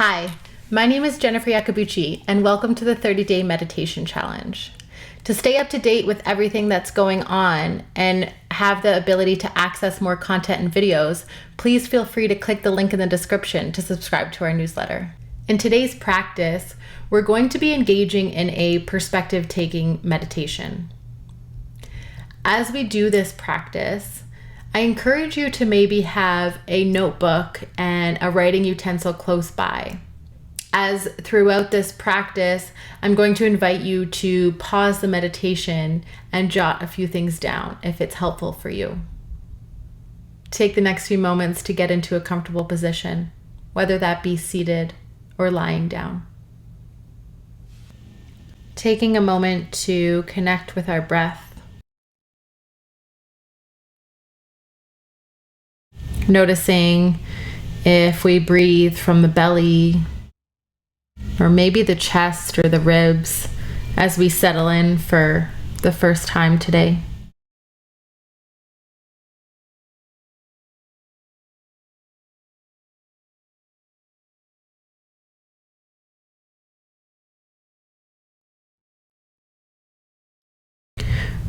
Hi, my name is Jennifer Iacobucci, and welcome to the 30-Day Meditation Challenge. To stay up to date with everything that's going on and have the ability to access more content and videos, please feel free to click the link in the description to subscribe to our newsletter. In today's practice, we're going to be engaging in a perspective-taking meditation. As we do this practice, I encourage you to maybe have a notebook and a writing utensil close by. As throughout this practice, I'm going to invite you to pause the meditation and jot a few things down if it's helpful for you. Take the next few moments to get into a comfortable position, whether that be seated or lying down. Taking a moment to connect with our breath. Noticing if we breathe from the belly or maybe the chest or the ribs as we settle in for the first time today.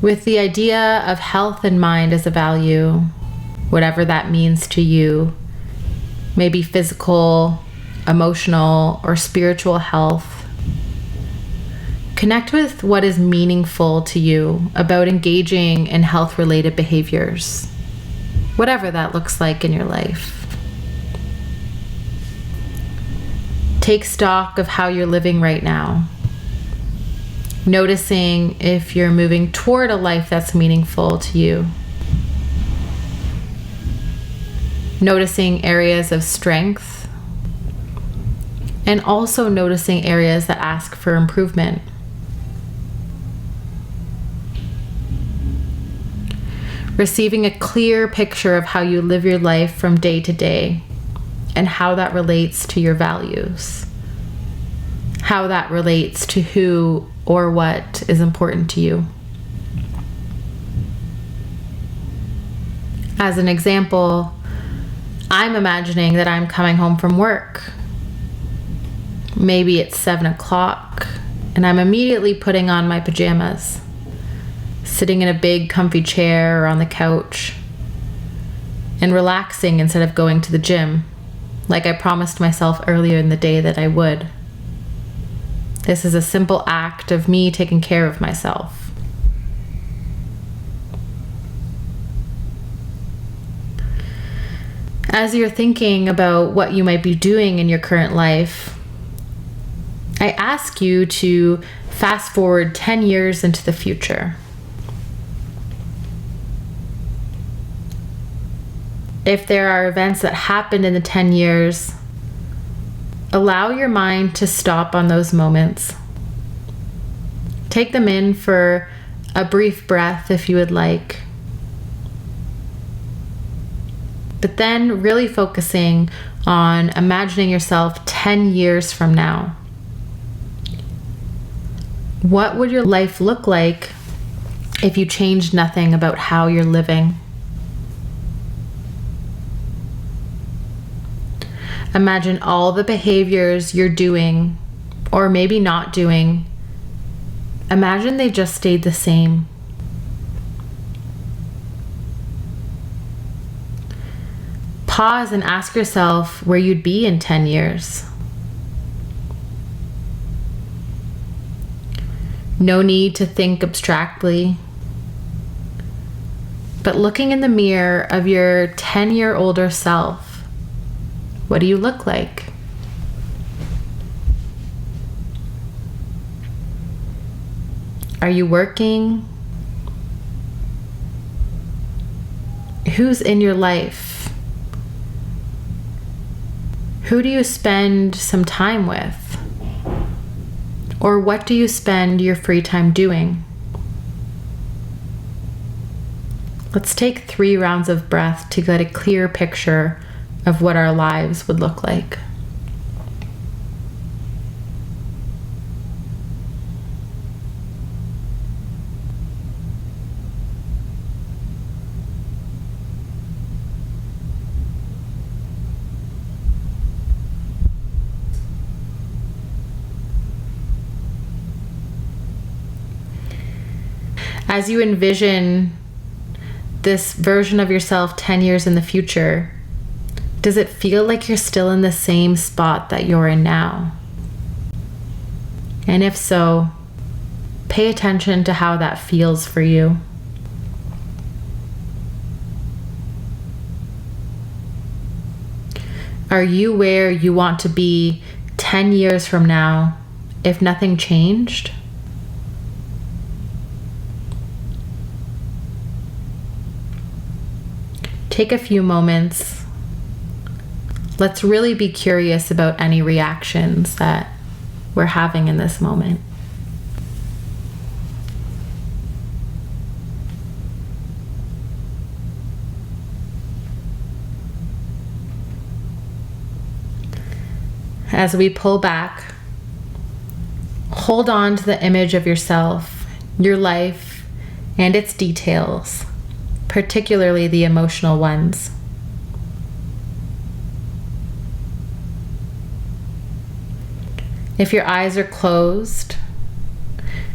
With the idea of health in mind as a value, whatever that means to you, maybe physical, emotional, or spiritual health. Connect with what is meaningful to you about engaging in health-related behaviors, whatever that looks like in your life. Take stock of how you're living right now, noticing if you're moving toward a life that's meaningful to you. Noticing areas of strength, and also noticing areas that ask for improvement. Receiving a clear picture of how you live your life from day to day and how that relates to your values, how that relates to who or what is important to you. As an example, I'm imagining that I'm coming home from work. Maybe it's 7 o'clock and I'm immediately putting on my pajamas, sitting in a big comfy chair or on the couch and relaxing instead of going to the gym like I promised myself earlier in the day that I would. This is a simple act of me taking care of myself. As you're thinking about what you might be doing in your current life, I ask you to fast forward 10 years into the future. If there are events that happened in the 10 years, allow your mind to stop on those moments. Take them in for a brief breath if you would like. But then really focusing on imagining yourself 10 years from now. What would your life look like if you changed nothing about how you're living? Imagine all the behaviors you're doing, or maybe not doing. Imagine they just stayed the same. Pause and ask yourself where you'd be in 10 years. No need to think abstractly, but looking in the mirror of your 10-year-older self, what do you look like? Are you working? Who's in your life? Who do you spend some time with? Or what do you spend your free time doing? Let's take 3 rounds of breath to get a clear picture of what our lives would look like. As you envision this version of yourself 10 years in the future, does it feel like you're still in the same spot that you're in now? And if so, pay attention to how that feels for you. Are you where you want to be 10 years from now if nothing changed? Take a few moments. Let's really be curious about any reactions that we're having in this moment. As we pull back, hold on to the image of yourself, your life, and its details, particularly the emotional ones. If your eyes are closed,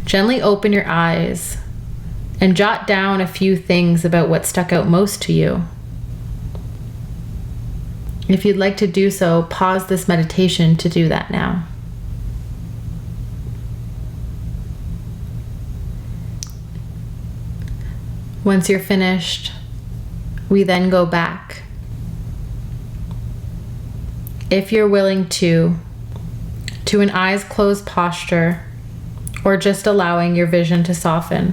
gently open your eyes and jot down a few things about what stuck out most to you. If you'd like to do so, pause this meditation to do that now. Once you're finished, we then go back. If you're willing to an eyes closed posture, or just allowing your vision to soften.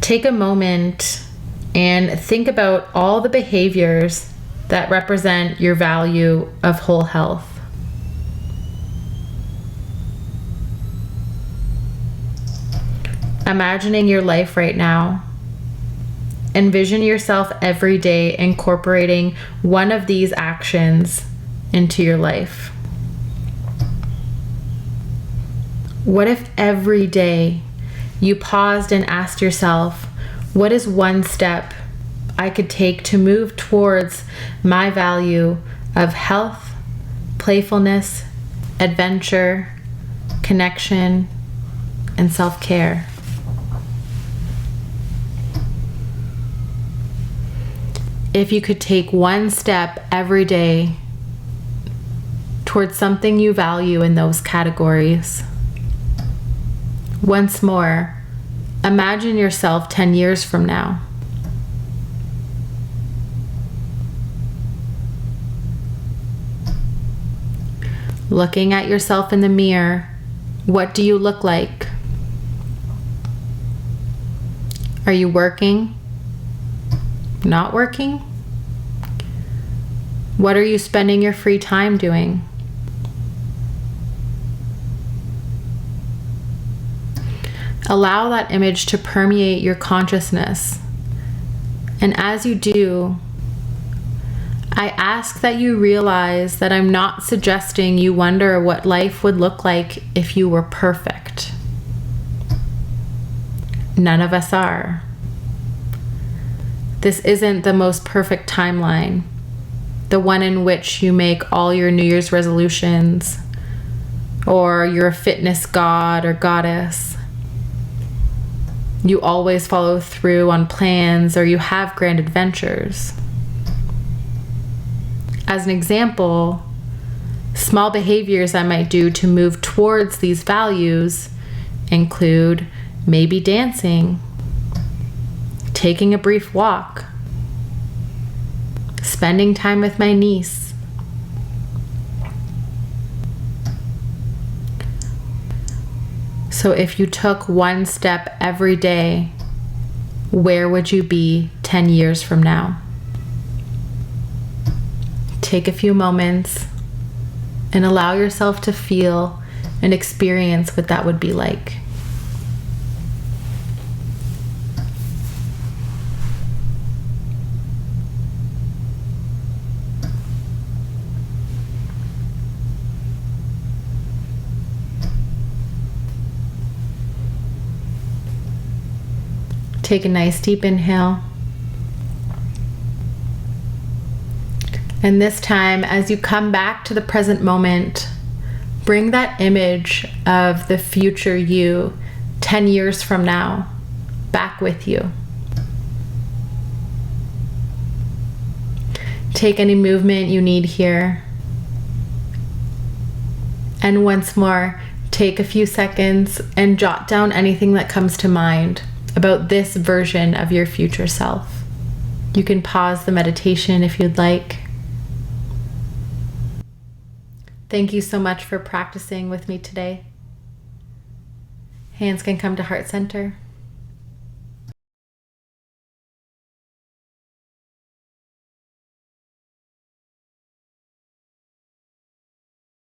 Take a moment and think about all the behaviors that represent your value of whole health. Imagining your life right now. Envision yourself every day incorporating one of these actions into your life. What if every day you paused and asked yourself, what is one step I could take to move towards my value of health, playfulness, adventure, connection, and self-care? If you could take one step every day towards something you value in those categories. Once more, imagine yourself 10 years from now. Looking at yourself in the mirror, what do you look like? Are you working? Not working? What are you spending your free time doing? Allow that image to permeate your consciousness. And as you do, I ask that you realize that I'm not suggesting you wonder what life would look like if you were perfect. None of us are. This isn't the most perfect timeline, the one in which you make all your New Year's resolutions, or you're a fitness god or goddess. You always follow through on plans, or you have grand adventures. As an example, small behaviors I might do to move towards these values include maybe dancing, taking a brief walk, spending time with my niece. So if you took one step every day, where would you be 10 years from now? Take a few moments and allow yourself to feel and experience what that would be like. Take a nice deep inhale. And this time, as you come back to the present moment, bring that image of the future you 10 years from now back with you. Take any movement you need here. And once more, take a few seconds and jot down anything that comes to mind about this version of your future self. You can pause the meditation if you'd like. Thank you so much for practicing with me today. Hands can come to heart center.